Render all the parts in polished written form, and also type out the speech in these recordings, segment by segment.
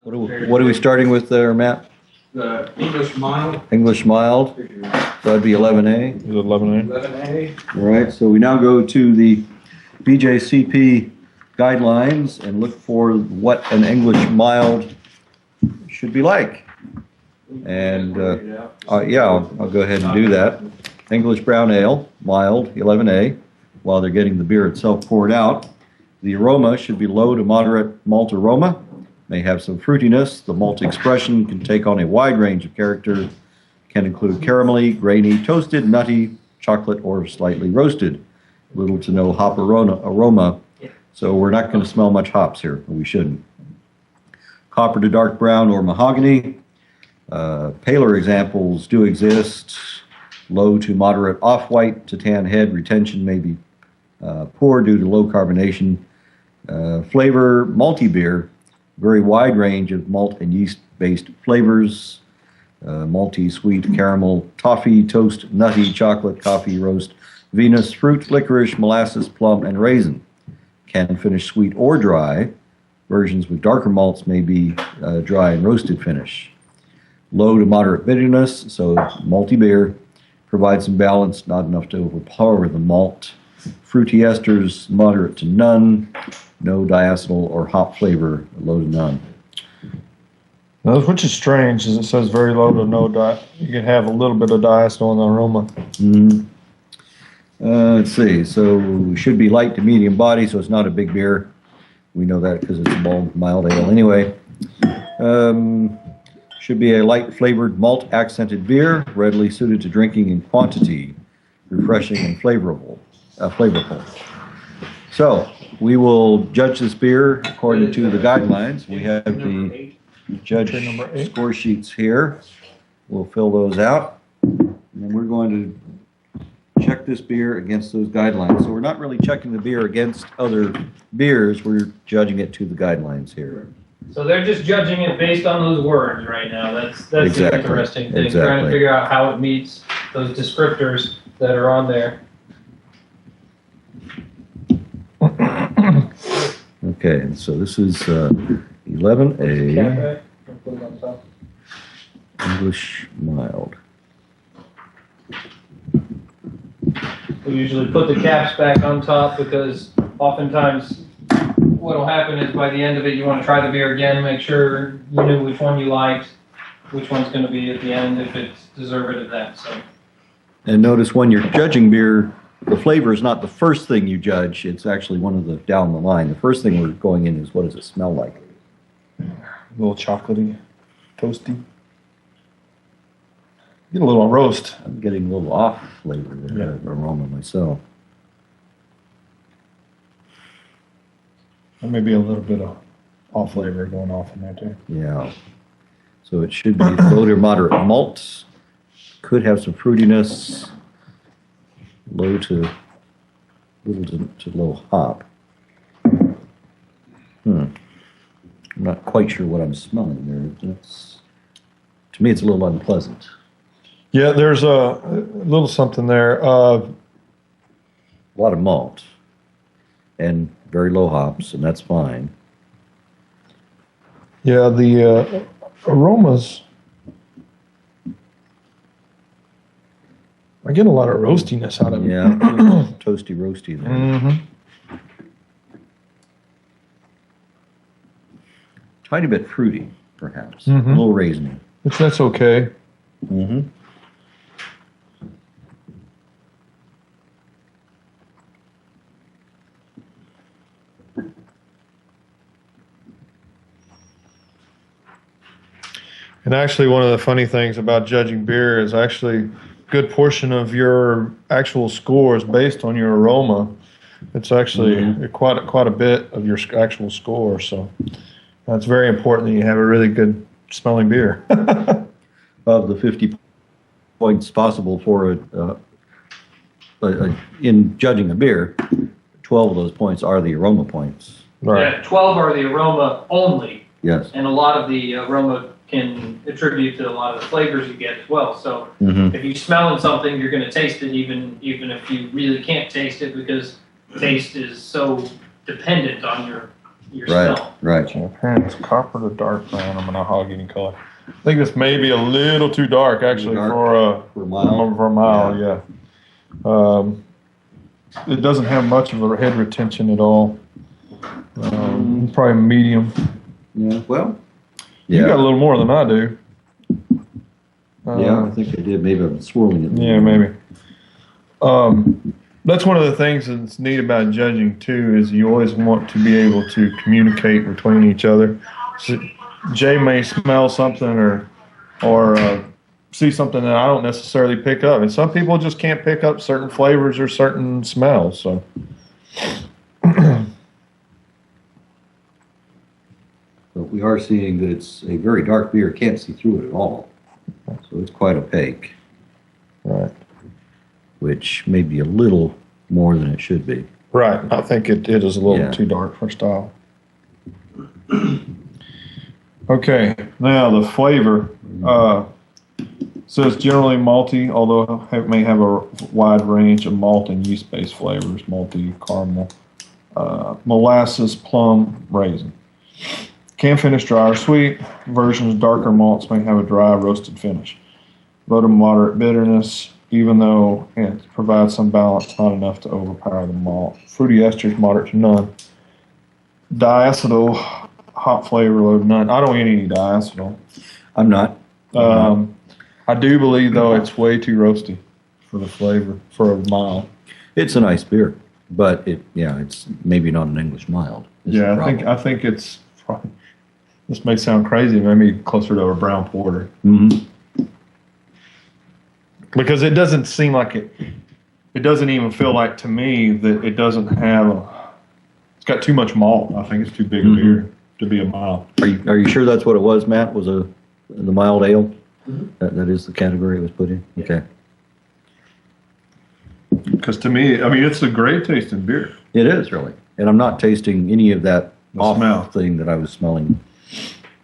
What are we starting with there, Matt? The English mild. English mild. So that'd be 11A. Is it 11A? 11A. All right, so we now go to the BJCP guidelines and look for what an English mild should be like. And yeah, I'll go ahead and do that. English brown ale, mild, 11A, while they're getting the beer itself poured out. The aroma should be low to moderate malt aroma. May have some fruitiness. The malt expression can take on a wide range of character. Can include caramelly, grainy, toasted, nutty, chocolate, or slightly roasted. Little to no hop aroma. So we're not going to smell much hops here. We shouldn't. Copper to dark brown or mahogany. Paler examples do exist. Low to moderate off-white to tan head. Retention may be poor due to low carbonation. Flavor, malty beer. Very wide range of malt and yeast-based flavors. Malty, sweet, caramel, toffee, toast, nutty, chocolate, coffee, roast, Venus, fruit, licorice, molasses, plum, and raisin. Can finish sweet or dry. Versions with darker malts may be dry and roasted finish. Low to moderate bitterness, so malty beer. Provides some balance, not enough to overpower the malt. Fruity esters, moderate to none. No diacetyl or hop flavor, low to none. Now, which is strange, as it says very low to no you can have a little bit of diacetyl in the aroma. Let's see, so it should be light to medium body, so it's not a big beer. We know that because it's a mild ale anyway. Should be a light flavored malt accented beer, readily suited to drinking in quantity, refreshing and flavorful. So we will judge this beer according to the guidelines. We have the judge score sheets here. We'll fill those out, and we're going to check this beer against those guidelines. So we're not really checking the beer against other beers. We're judging it to the guidelines here. So they're just judging it based on those words right now. That's the interesting thing. Trying to figure out how it meets those descriptors that are on there. Okay, and so this is 11A English mild. We usually put the caps back on top because oftentimes what will happen is by the end of it you want to try the beer again, make sure you knew which one you liked, which one's going to be at the end if it's deserved of that. So. And notice when you're judging beer, the flavor is not the first thing you judge. It's actually one of the down the line. The first thing we're going in is what does it smell like? A little chocolatey, toasty. Get a little roast. I'm getting a little off flavor there, aroma myself. There may be a little bit of off flavor going off in there too. Yeah. So it should be low to moderate malts. Could have some fruitiness. Low to little to low hop. I'm not quite sure what I'm smelling there. To me, it's a little unpleasant. Yeah, there's a little something there. A lot of malt and very low hops, and that's fine. Yeah, the aromas. I get a lot of roastiness out of it. Yeah, toasty, roasty there. Mm-hmm. Tiny bit fruity, perhaps. Mm-hmm. A little raisiny. Which that's okay. Mm-hmm. And actually, one of the funny things about judging beer is actually good portion of your actual score is based on your aroma. It's actually quite a bit of your actual score. So it's very important that you have a really good smelling beer. Of the 50 points possible for in judging a beer, 12 of those points are the aroma points. Right. Yeah, 12 are the aroma only. Yes. And a lot of the aroma can attribute to a lot of the flavors you get as well. So if you're smelling something, you're going to taste it even if you really can't taste it because taste is so dependent on your your Right, smell. right. Transparent, copper to dark brown or mahogany color. I think this may be a little too dark actually Dark for a mile. for a mile. Yeah. It doesn't have much of a head retention at all. Probably medium. Yeah. Well. You got a Yeah. little more than I do. Yeah, I think I did. Maybe I'm swirling it. Yeah, maybe. That's one of the things that's neat about judging too, is you always want to be able to communicate between each other. So Jay may smell something or see something that I don't necessarily pick up, and some people just can't pick up certain flavors or certain smells. So, But we are seeing that it's a very dark beer. Can't see through it at all. So it's quite opaque, right, which may be a little more than it should be. right. I think it is a little Yeah. too dark for style. Okay, now the flavor says generally malty, although it may have a wide range of malt and yeast-based flavors, malty, caramel, molasses, plum, raisin. Can finish dry or sweet. Versions darker malts may have a dry roasted finish. Low to moderate bitterness, even though it provides some balance, not enough to overpower the malt. Fruity esters, moderate to none. Diacetyl, hop flavor, low to none. I don't eat any diacetyl. I'm not. I do believe, though, it's way too roasty for the flavor, for a mild. It's a nice beer, but it's maybe not an English mild. is the Yeah, problem. I think it's probably, this may sound crazy, maybe closer to a brown porter. Mhm. Because it doesn't seem like it doesn't even feel like to me that it doesn't have it's got too much malt. I think it's too big a beer to be a mild. Are you sure that's what it was, Matt? Was the mild ale? That is the category it was put in. Okay. Because to me, I mean, it's a great tasting beer. It is really, and I'm not tasting any of that The off smell. thing that I was smelling,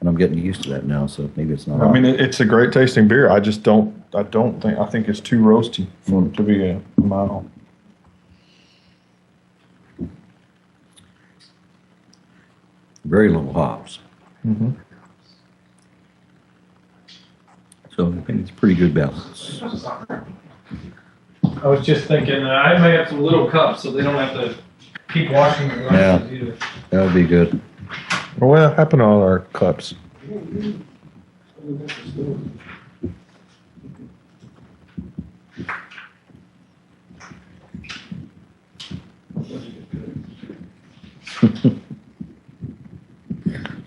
and I'm getting used to that now. So maybe it's not. I mean, it's a great tasting beer. I just don't. I think it's too roasty for it to be a mild. Very little hops. Mm-hmm. So I think it's a pretty good balance. I was just thinking, I may have some little cups so they don't have to keep washing the glasses either. That would be good. What happened to all our cups?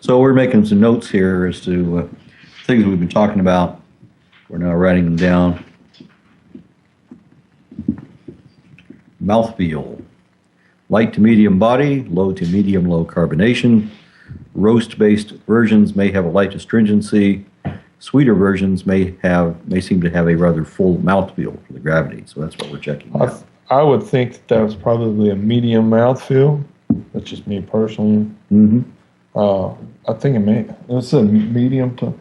So we're making some notes here as to things we've been talking about. We're now writing them down. Mouthfeel. Light to medium body, low to medium low carbonation. Roast-based versions may have a light astringency. Sweeter versions may seem to have a rather full mouthfeel for the gravity. So that's what we're checking out. I would think that was probably a medium mouthfeel. That's just me personally. Mm-hmm. I think it's a medium to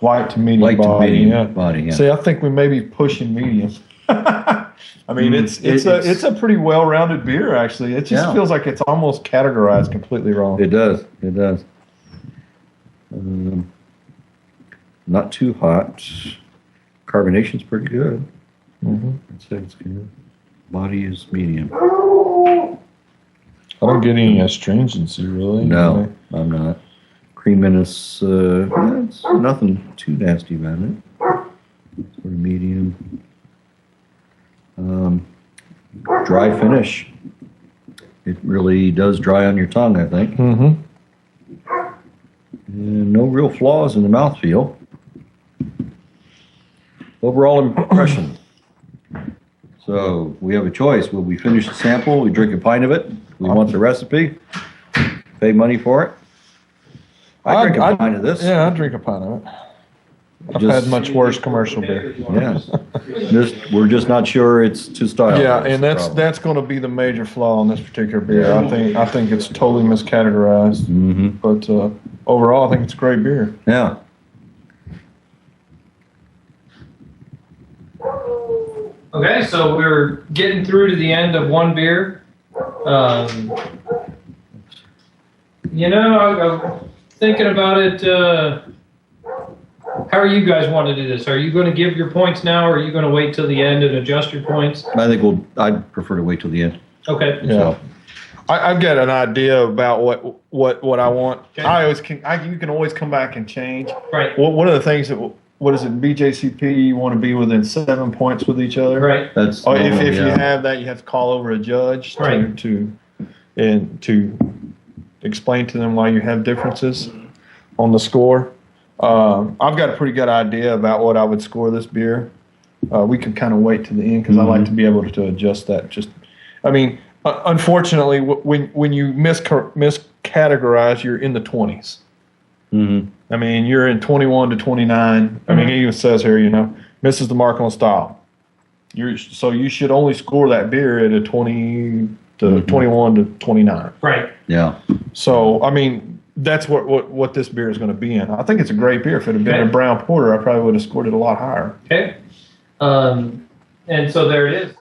light to medium Light to body. medium body, yeah. See, I think we may be pushing medium. I mean, it's a pretty well-rounded beer, actually. It just feels like it's almost categorized completely wrong. It does. Not too hot. Carbonation's pretty good. Mm-hmm. I'd say it's good. Body is medium. I don't get any astringency, really. No, I'm not. Creaminess, it's nothing too nasty about it. Sort of medium. Dry finish. It really does dry on your tongue, I think. Mm-hmm. And no real flaws in the mouthfeel. Overall impression. So we have a choice. Will we finish the sample? We drink a pint of it? We want the recipe? Pay money for it? I drink a pint of this. Yeah, I'd drink a pint of it. I've had much worse commercial beer. Yeah. We're just not sure it's to style. Yeah, and that's going to be the major flaw in this particular beer. I think it's totally miscategorized. Mm-hmm. But overall, I think it's a great beer. Yeah. Okay, so we're getting through to the end of one beer. I'm thinking about it. How are you guys want to do this? Are you going to give your points now, or are you going to wait till the end and adjust your points? I think I'd prefer to wait till the end. Okay. Yeah. So, I've got an idea about what I want. Okay. You can always come back and change. Right. One of the things that, what is it, BJCP, you want to be within 7 points with each other. Right. that's Or normal, if you yeah. have that, you have to call over a judge Right. to explain to them why you have differences on the score. I've got a pretty good idea about what I would score this beer. We can kind of wait to the end because I like to be able to adjust that. Unfortunately, when you miscategorize, you're in the 20s. Mm-hmm. I mean, you're in 21 to 29. I mean, it even says here, misses the mark on style. So you should only score that beer at a 20 to 21 to 29. Right. Yeah. So, I mean, that's what this beer is going to be in. I think it's a great beer. If it had been Okay. a brown porter, I probably would have scored it a lot higher. Okay. And so there it is.